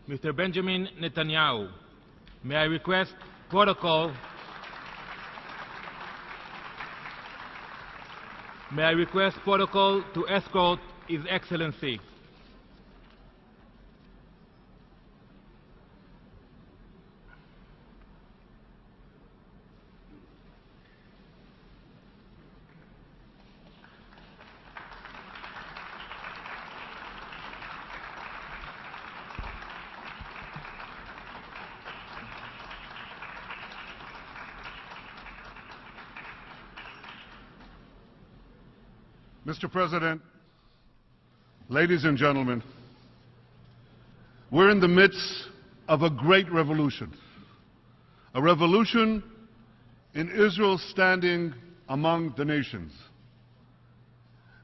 Mr. Benjamin Netanyahu. May I request protocol to escort His Excellency. Mr. President, ladies and gentlemen, we're in the midst of a great revolution, a revolution in Israel's standing among the nations.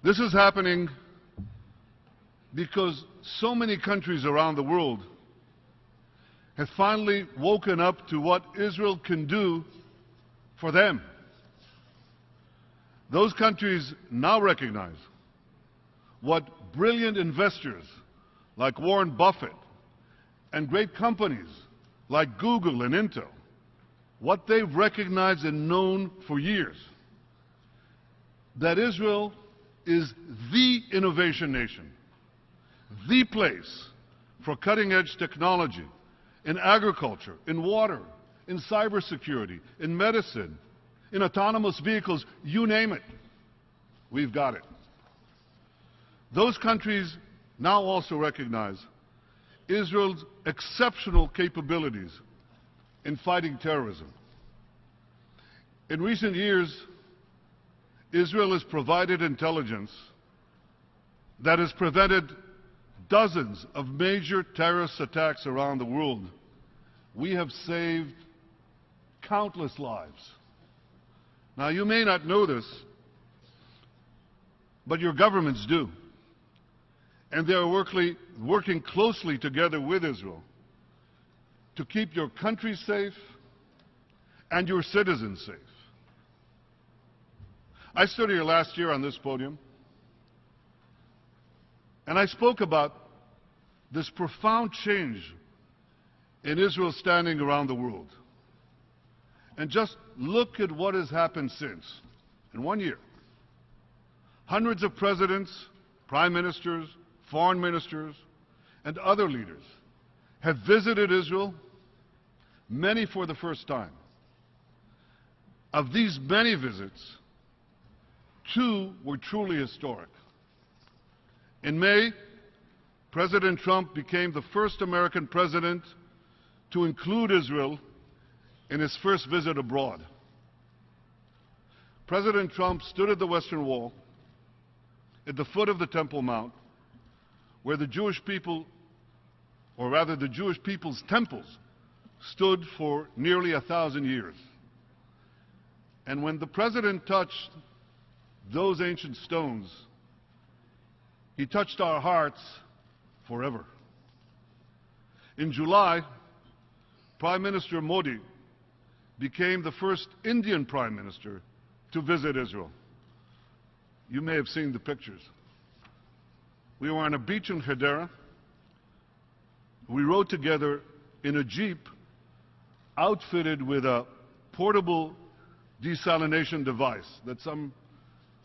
This is happening because so many countries around the world have finally woken up to what Israel can do for them. Those countries now recognize what brilliant investors like Warren Buffett and great companies like Google and Intel, what they've recognized and known for years, that Israel is the innovation nation, the place for cutting-edge technology in agriculture, in water, in cybersecurity, in medicine, in autonomous vehicles, you name it, we've got it. Those countries now also recognize Israel's exceptional capabilities in fighting terrorism. In recent years, Israel has provided intelligence that has prevented dozens of major terrorist attacks around the world. We have saved countless lives. Now, you may not know this, but your governments do. And they are working closely together with Israel to keep your country safe and your citizens safe. I stood here last year on this podium, and I spoke about this profound change in Israel's standing around the world. And just look at what has happened since. In 1 year, hundreds of presidents, prime ministers, foreign ministers, and other leaders have visited Israel, many for the first time. Of these many visits, 2 were truly historic. In May, President Trump became the first American president to include Israel in his first visit abroad. President Trump stood at the Western Wall, at the foot of the Temple Mount, where the Jewish people, or rather the Jewish people's temples, stood for nearly 1,000 years. And when the president touched those ancient stones, he touched our hearts forever. In July, Prime Minister Modi became the first Indian Prime Minister to visit Israel. You may have seen the pictures. We were on a beach in Hedera. We rode together in a Jeep outfitted with a portable desalination device that some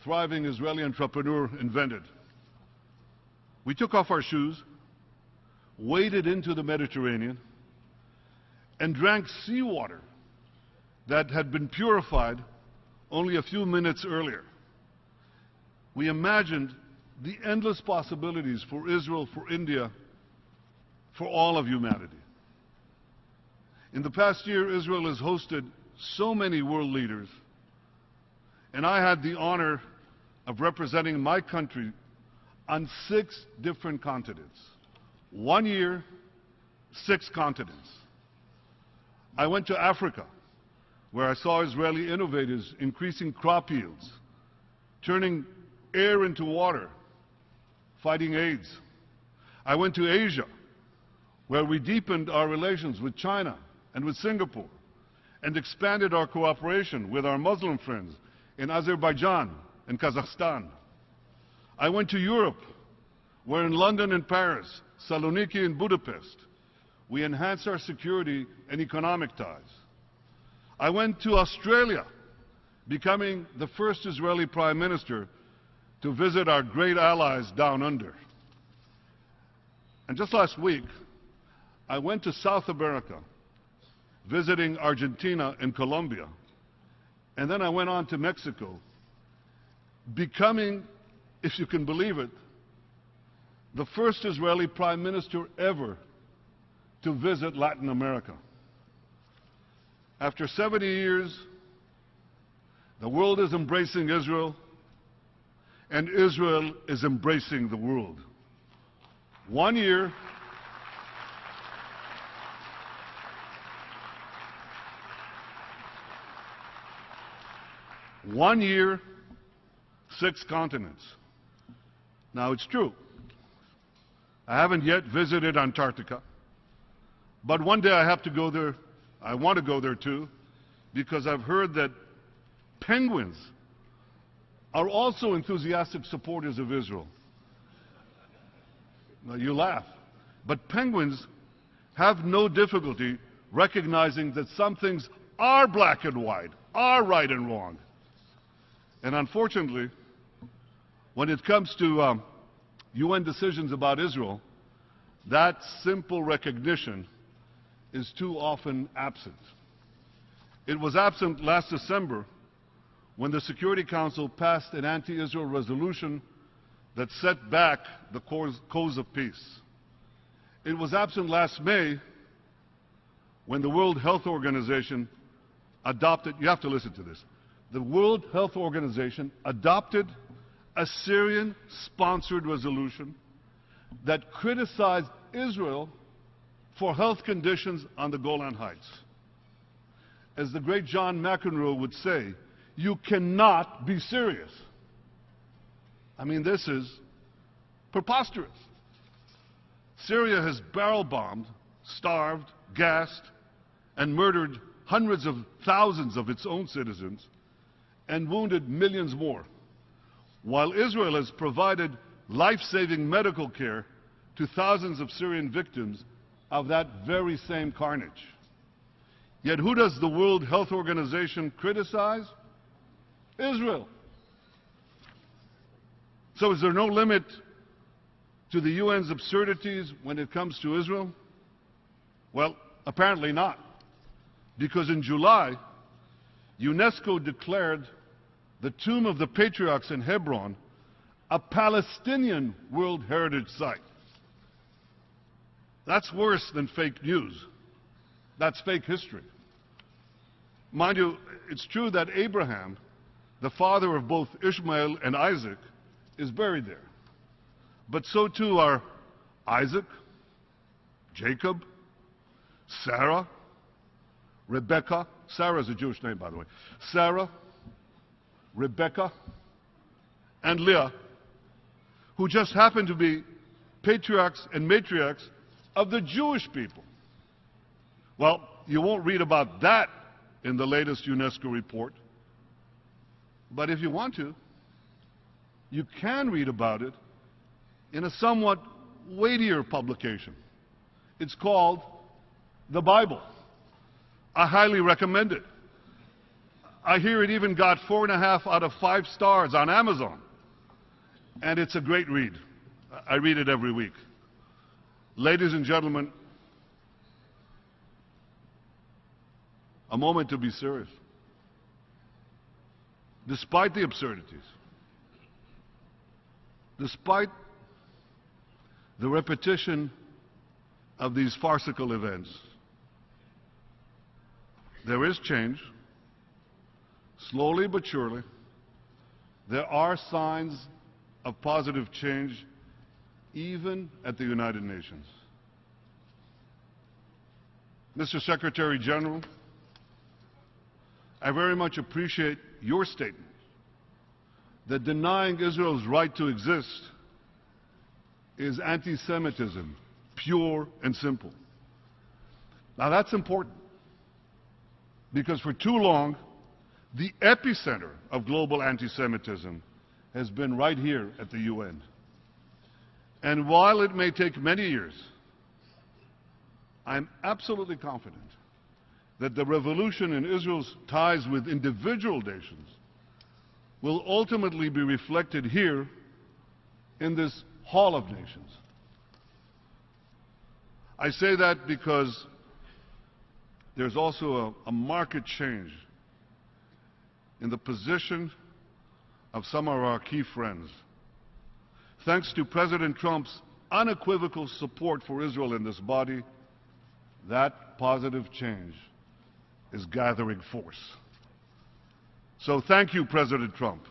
thriving Israeli entrepreneur invented. We took off our shoes, waded into the Mediterranean, and drank seawater that had been purified only a few minutes earlier. We imagined the endless possibilities for Israel, for India, for all of humanity. In the past year, Israel has hosted so many world leaders, and I had the honor of representing my country on 6 different continents. 1 year, 6 continents. I went to Africa, where I saw Israeli innovators increasing crop yields, turning air into water, fighting AIDS. I went to Asia, where we deepened our relations with China and with Singapore, and expanded our cooperation with our Muslim friends in Azerbaijan and Kazakhstan. I went to Europe, where in London and Paris, Saloniki and Budapest, We enhance our security and economic ties. I went to Australia, becoming the first Israeli Prime Minister to visit our great allies down under. And just last week, I went to South America, visiting Argentina and Colombia. And then I went on to Mexico, becoming, if you can believe it, the first Israeli Prime Minister ever to visit Latin America. After 70 years, the world is embracing Israel, and Israel is embracing the world. 1 year, one year, 6 continents. Now, it's true, I haven't yet visited Antarctica, but one day I have to go there. I want to go there too, because I've heard that penguins are also enthusiastic supporters of Israel. Now, you laugh, but penguins have no difficulty recognizing that some things are black and white, are right and wrong. And unfortunately, when it comes to UN decisions about Israel, that simple recognition is too often absent. It was absent last December when the Security Council passed an anti-Israel resolution that set back the cause of peace. It was absent last May when the World Health Organization adopted, you have to listen to this, the World Health Organization adopted a Syrian-sponsored resolution that criticized Israel for health conditions on the Golan Heights. As the great John McEnroe would say, you cannot be serious. I mean, this is preposterous. Syria has barrel-bombed, starved, gassed, and murdered hundreds of thousands of its own citizens and wounded millions more, while Israel has provided life-saving medical care to thousands of Syrian victims of that very same carnage. Yet who does the World Health Organization criticize? Israel. So is there no limit to the UN's absurdities when it comes to Israel? Well, apparently not. Because in July, UNESCO declared the Tomb of the Patriarchs in Hebron a Palestinian World Heritage Site. That's worse than fake news. That's fake history. Mind you, it's true that Abraham, the father of both Ishmael and Isaac, is buried there. But so too are Isaac, Jacob, Sarah, Rebecca. Sarah is a Jewish name, by the way. Sarah, Rebecca, and Leah, who just happen to be patriarchs and matriarchs of the Jewish people. Well, you won't read about that in the latest UNESCO report. But if you want to, you can read about it in a somewhat weightier publication. It's called the Bible. I highly recommend it. I hear it even got 4.5 out of 5 stars on Amazon. And it's a great read. I read it every week. Ladies and gentlemen, a moment to be serious. Despite the absurdities, despite the repetition of these farcical events, there is change. Slowly but surely, there are signs of positive change even at the United Nations. Mr. Secretary General, I very much appreciate your statement that denying Israel's right to exist is anti-Semitism, pure and simple. Now that's important, because for too long, the epicenter of global anti-Semitism has been right here at the UN. And while it may take many years, I'm absolutely confident that the revolution in Israel's ties with individual nations will ultimately be reflected here in this Hall of Nations. I say that because there's also a marked change in the position of some of our key friends. Thanks to President Trump's unequivocal support for Israel in this body, that positive change is gathering force. So thank you, President Trump.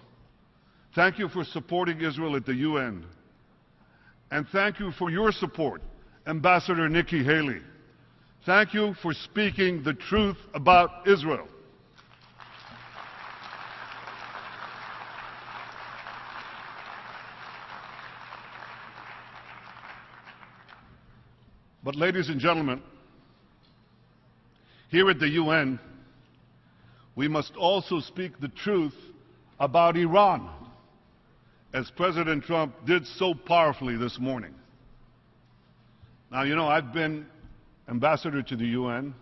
Thank you for supporting Israel at the UN. And thank you for your support, Ambassador Nikki Haley. Thank you for speaking the truth about Israel. But ladies and gentlemen, here at the UN, we must also speak the truth about Iran, as President Trump did so powerfully this morning. Now, you know, I've been ambassador to the UN,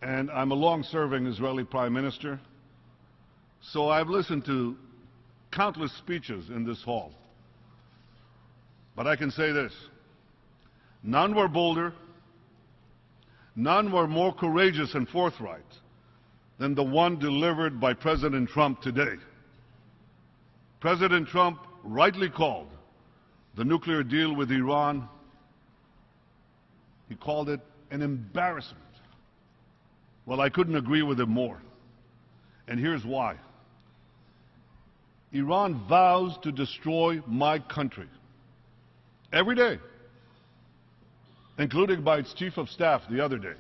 and I'm a long-serving Israeli Prime Minister, so I've listened to countless speeches in this hall. But I can say this: none were bolder, none were more courageous and forthright than the one delivered by President Trump today. President Trump rightly called the nuclear deal with Iran, he called it an embarrassment. Well, I couldn't agree with him more. And here's why. Iran vows to destroy my country every day, including by its chief of staff the other day.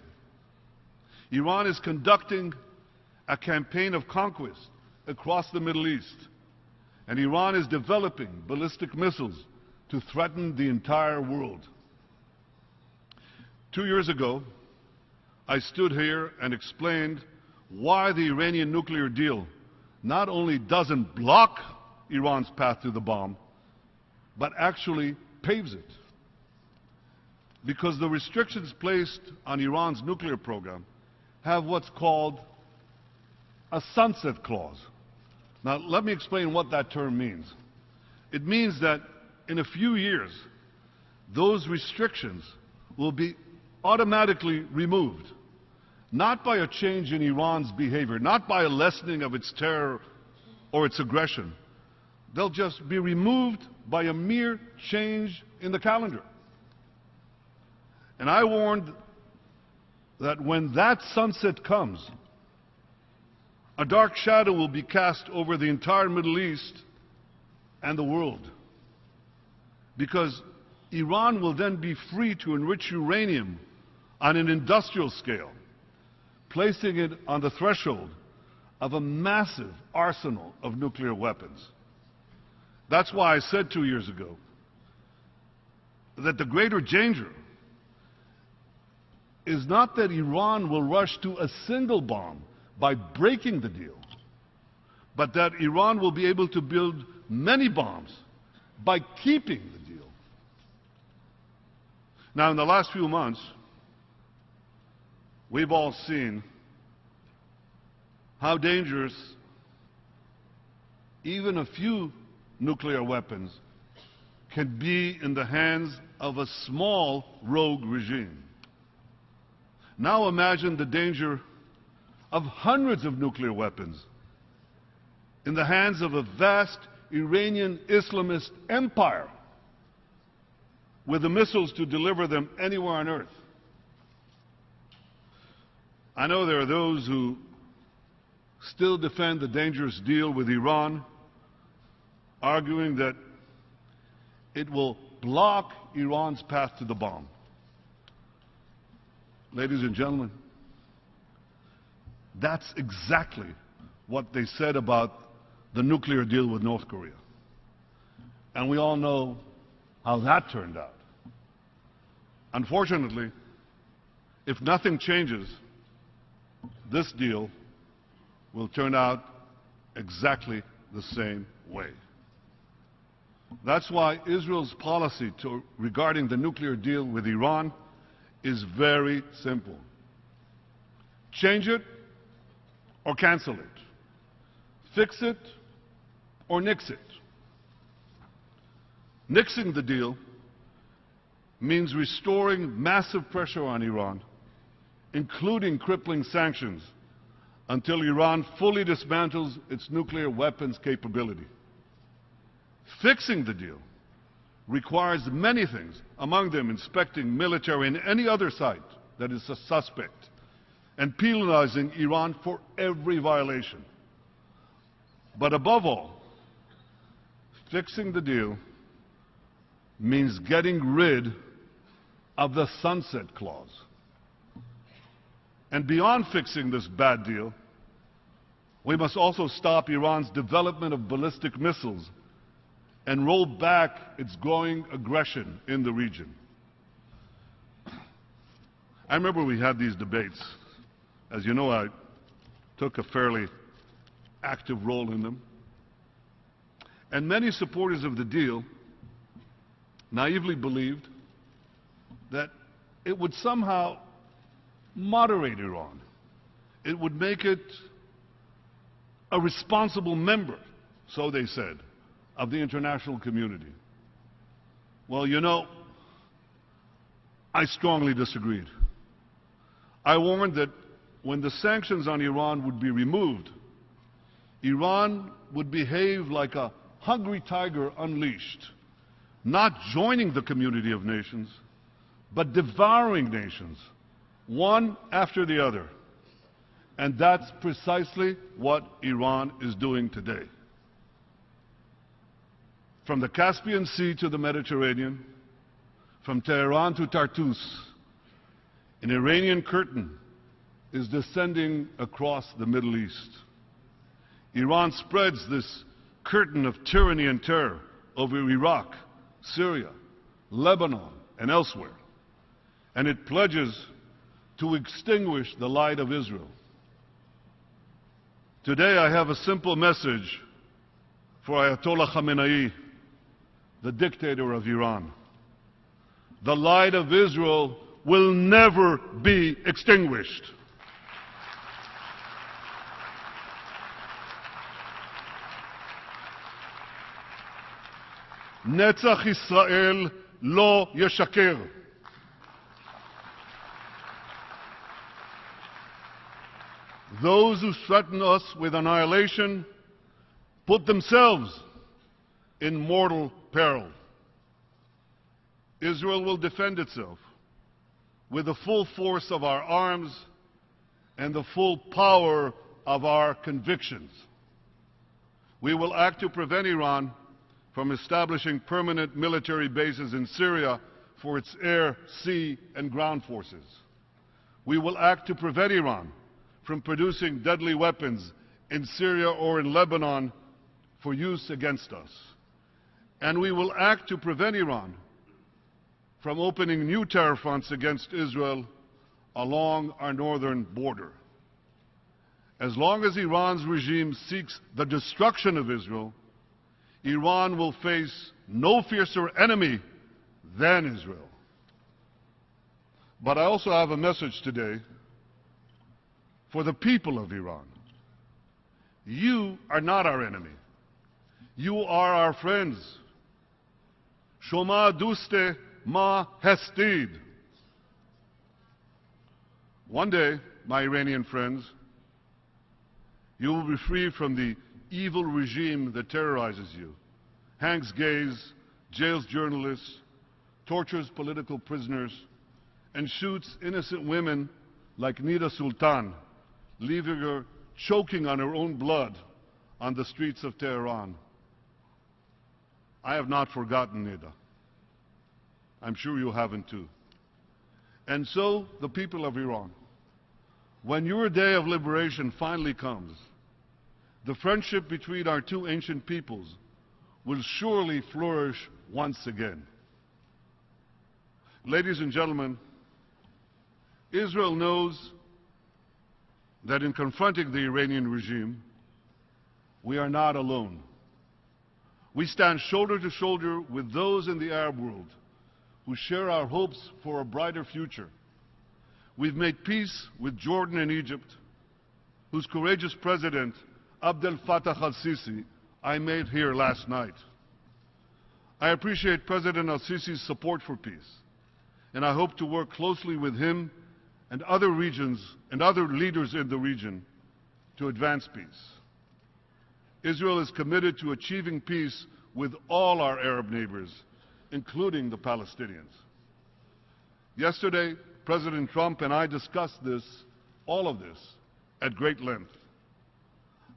Iran is conducting a campaign of conquest across the Middle East, and Iran is developing ballistic missiles to threaten the entire world. 2 years ago, I stood here and explained why the Iranian nuclear deal not only doesn't block Iran's path to the bomb, but actually paves it. Because the restrictions placed on Iran's nuclear program have what's called a sunset clause. Now, let me explain what that term means. It means that in a few years, those restrictions will be automatically removed, not by a change in Iran's behavior, not by a lessening of its terror or its aggression. They'll just be removed by a mere change in the calendar. And I warned that when that sunset comes, a dark shadow will be cast over the entire Middle East and the world. Because Iran will then be free to enrich uranium on an industrial scale, placing it on the threshold of a massive arsenal of nuclear weapons. That's why I said 2 years ago that the greater danger is not that Iran will rush to a single bomb by breaking the deal, but that Iran will be able to build many bombs by keeping the deal. Now, in the last few months, we've all seen how dangerous even a few nuclear weapons can be in the hands of a small rogue regime. Now imagine the danger of hundreds of nuclear weapons in the hands of a vast Iranian Islamist empire with the missiles to deliver them anywhere on earth. I know there are those who still defend the dangerous deal with Iran, arguing that it will block Iran's path to the bomb. Ladies and gentlemen, that's exactly what they said about the nuclear deal with North Korea. And we all know how that turned out. Unfortunately, if nothing changes, this deal will turn out exactly the same way. That's why Israel's policy regarding the nuclear deal with Iran is very simple. Change it or cancel it. Fix it or nix it. Nixing the deal means restoring massive pressure on Iran, including crippling sanctions, until Iran fully dismantles its nuclear weapons capability. Fixing the deal requires many things, among them inspecting military and any other site that is a suspect, and penalizing Iran for every violation. But above all, fixing the deal means getting rid of the sunset clause. And beyond fixing this bad deal, we must also stop Iran's development of ballistic missiles and roll back its growing aggression in the region. I remember we had these debates. As you know, I took a fairly active role in them. And many supporters of the deal naively believed that it would somehow moderate Iran. It would make it a responsible member, so they said, of the international community. Well, you know, I strongly disagreed. I warned that when the sanctions on Iran would be removed, Iran would behave like a hungry tiger unleashed, not joining the community of nations, but devouring nations, one after the other. And that's precisely what Iran is doing today. From the Caspian Sea to the Mediterranean, from Tehran to Tartus, an Iranian curtain is descending across the Middle East. Iran spreads this curtain of tyranny and terror over Iraq, Syria, Lebanon, and elsewhere. And it pledges to extinguish the light of Israel. Today I have a simple message for Ayatollah Khamenei, the dictator of Iran. The light of Israel will never be extinguished. Netzach Israel lo yeshaker. Those who threaten us with annihilation put themselves in mortal peril. Israel will defend itself with the full force of our arms and the full power of our convictions. We will act to prevent Iran from establishing permanent military bases in Syria for its air, sea, and ground forces. We will act to prevent Iran from producing deadly weapons in Syria or in Lebanon for use against us. And we will act to prevent Iran from opening new terror fronts against Israel along our northern border. As long as Iran's regime seeks the destruction of Israel, Iran will face no fiercer enemy than Israel. But I also have a message today for the people of Iran. You are not our enemy. You are our friends. Shoma duste ma hestid. One day, my Iranian friends, you will be free from the evil regime that terrorizes you, hangs gays, jails journalists, tortures political prisoners, and shoots innocent women like Nida Sultan, leaving her choking on her own blood on the streets of Tehran. I have not forgotten Nida. I'm sure you haven't too. And so, the people of Iran, when your day of liberation finally comes, the friendship between our two ancient peoples will surely flourish once again. Ladies and gentlemen, Israel knows that in confronting the Iranian regime, we are not alone. We stand shoulder to shoulder with those in the Arab world who share our hopes for a brighter future We've made peace with Jordan and Egypt, whose courageous president, Abdel Fattah al-Sisi, I met here last night. I appreciate President al-Sisi's support for peace, and I hope to work closely with him and other regions and other leaders in the region to advance peace. Israel is committed to achieving peace with all our Arab neighbors, including the Palestinians. Yesterday, President Trump and I discussed all of this, at great length.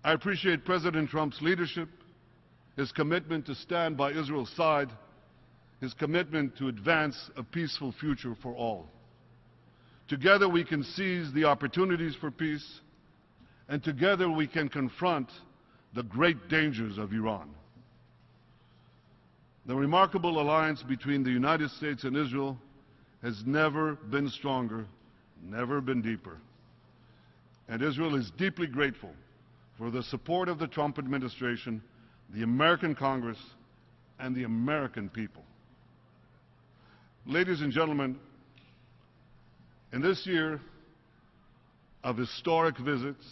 I appreciate President Trump's leadership, his commitment to stand by Israel's side, his commitment to advance a peaceful future for all. Together we can seize the opportunities for peace, and together we can confront the great dangers of Iran. The remarkable alliance between the United States and Israel has never been stronger, never been deeper. And Israel is deeply grateful for the support of the Trump administration, the American Congress, and the American people. Ladies and gentlemen, in this year of historic visits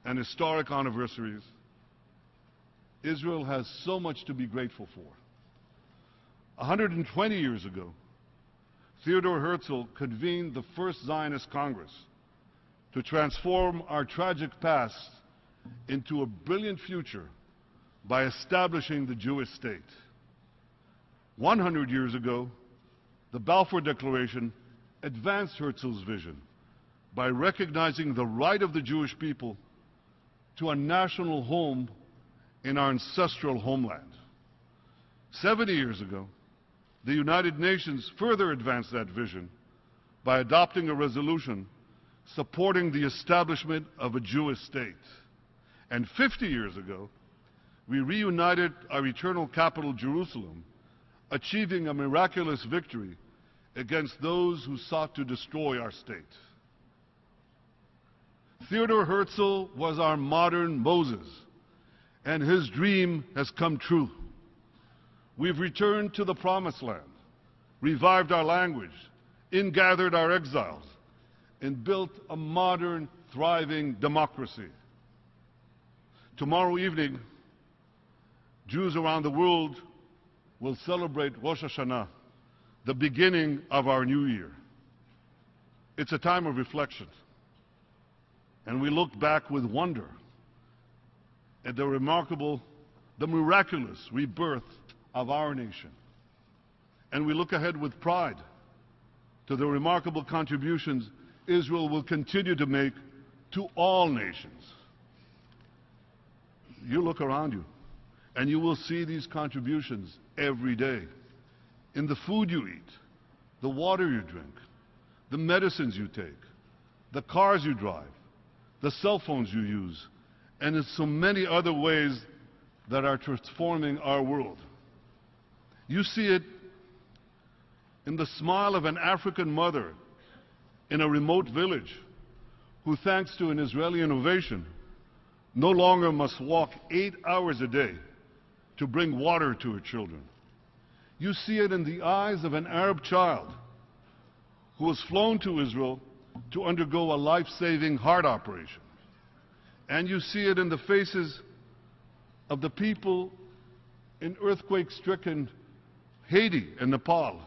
and historic anniversaries, Israel has so much to be grateful for. 120 years ago, Theodor Herzl convened the first Zionist Congress to transform our tragic past into a brilliant future by establishing the Jewish state. 100 years ago, the Balfour Declaration advanced Herzl's vision by recognizing the right of the Jewish people to a national home in our ancestral homeland. 70 years ago, the United Nations further advanced that vision by adopting a resolution supporting the establishment of a Jewish state. And 50 years ago, we reunited our eternal capital, Jerusalem, achieving a miraculous victory against those who sought to destroy our state. Theodor Herzl was our modern Moses, and his dream has come true. We've returned to the Promised Land, revived our language, ingathered our exiles, and built a modern, thriving democracy. Tomorrow evening, Jews around the world will celebrate Rosh Hashana, the beginning of our new year. It's a time of reflection, and we look back with wonder at the miraculous rebirth of our nation. And we look ahead with pride to the remarkable contributions Israel will continue to make to all nations. You look around you, and you will see these contributions every day. In the food you eat, the water you drink, the medicines you take, the cars you drive, the cell phones you use, and in so many other ways that are transforming our world. You see it in the smile of an African mother in a remote village who, thanks to an Israeli innovation, no longer must walk 8 hours a day to bring water to her children. You see it in the eyes of an Arab child who was flown to Israel to undergo a life-saving heart operation. And you see it in the faces of the people in earthquake-stricken Haiti and Nepal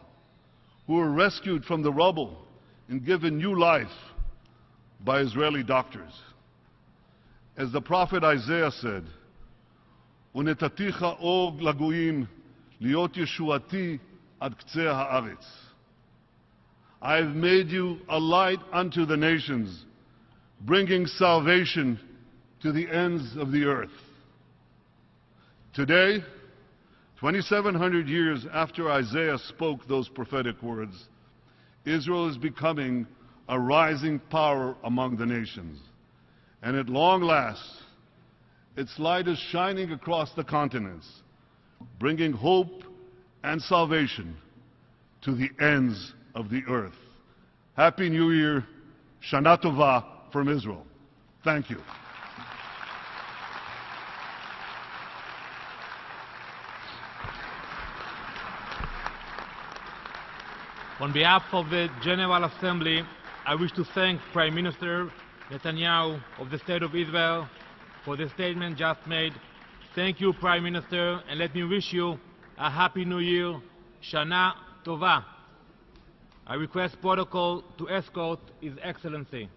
who were rescued from the rubble and given new life by Israeli doctors. As the prophet Isaiah said, "Unetaticha og lagoyim liot yeshuati ad ktseh haaretz." I have made you a light unto the nations, bringing salvation to the ends of the earth. Today, 2,700 years after Isaiah spoke those prophetic words, Israel is becoming a rising power among the nations. And at long last, its light is shining across the continents, bringing hope and salvation to the ends of the earth. Happy New Year, Shana Tova from Israel. Thank you. On behalf of the General Assembly, I wish to thank Prime Minister Netanyahu of the State of Israel for the statement just made. Thank you, Prime Minister, and let me wish you a Happy New Year, Shana Tova. I request protocol to escort His Excellency.